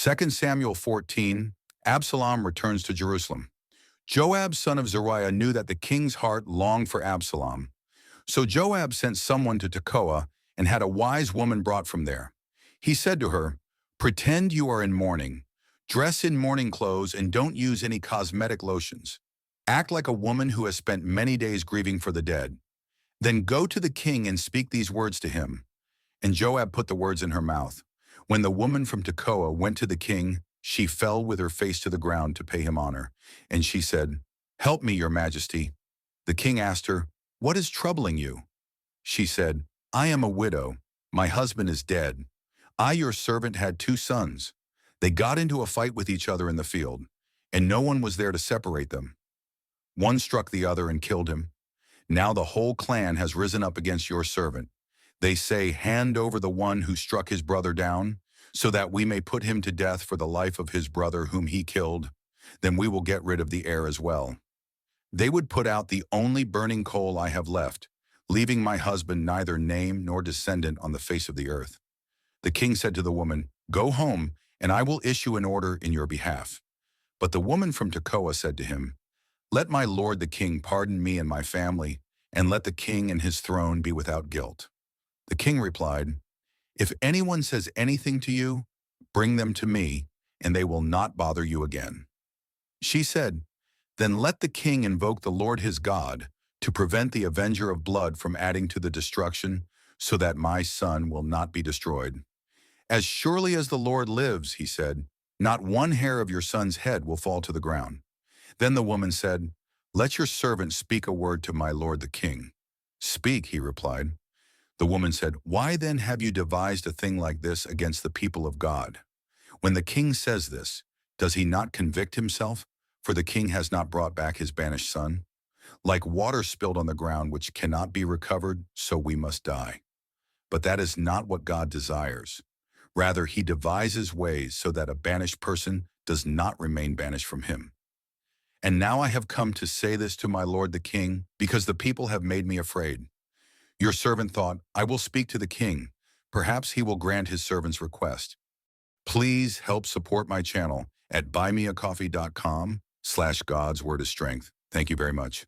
2 Samuel 14, Absalom returns to Jerusalem. Joab, son of Zeruiah, knew that the king's heart longed for Absalom. So Joab sent someone to Tekoa and had a wise woman brought from there. He said to her, "Pretend you are in mourning. Dress in mourning clothes and don't use any cosmetic lotions. Act like a woman who has spent many days grieving for the dead. Then go to the king and speak these words to him." And Joab put the words in her mouth. When the woman from Tekoa went to the king, she fell with her face to the ground to pay him honor. And she said, "Help me, your majesty." The king asked her, "What is troubling you?" She said, "I am a widow. My husband is dead. I, your servant, had 2 sons. They got into a fight with each other in the field, and no one was there to separate them. One struck the other and killed him. Now the whole clan has risen up against your servant. They say, 'Hand over the one who struck his brother down, so that we may put him to death for the life of his brother whom he killed. Then we will get rid of the heir as well.' They would put out the only burning coal I have left, leaving my husband neither name nor descendant on the face of the earth." The king said to the woman, "Go home, and I will issue an order in your behalf." But the woman from Tekoa said to him, "Let my lord the king pardon me and my family, and let the king and his throne be without guilt." The king replied, "If anyone says anything to you, bring them to me, and they will not bother you again." She said, "Then let the king invoke the Lord his God to prevent the avenger of blood from adding to the destruction, so that my son will not be destroyed. As surely as the Lord lives," he said, "not one hair of your son's head will fall to the ground." Then the woman said, "Let your servant speak a word to my lord the king." "Speak," he replied. The woman said, "Why then have you devised a thing like this against the people of God? When the king says this, does he not convict himself? For the king has not brought back his banished son. Like water spilled on the ground which cannot be recovered, so we must die. But that is not what God desires. Rather, he devises ways so that a banished person does not remain banished from him. And now I have come to say this to my lord the king, because the people have made me afraid. Your servant thought, I will speak to the king. Perhaps he will grant his servant's request. Please help support my channel at buymeacoffee.com/God's Word of Strength. Thank you very much.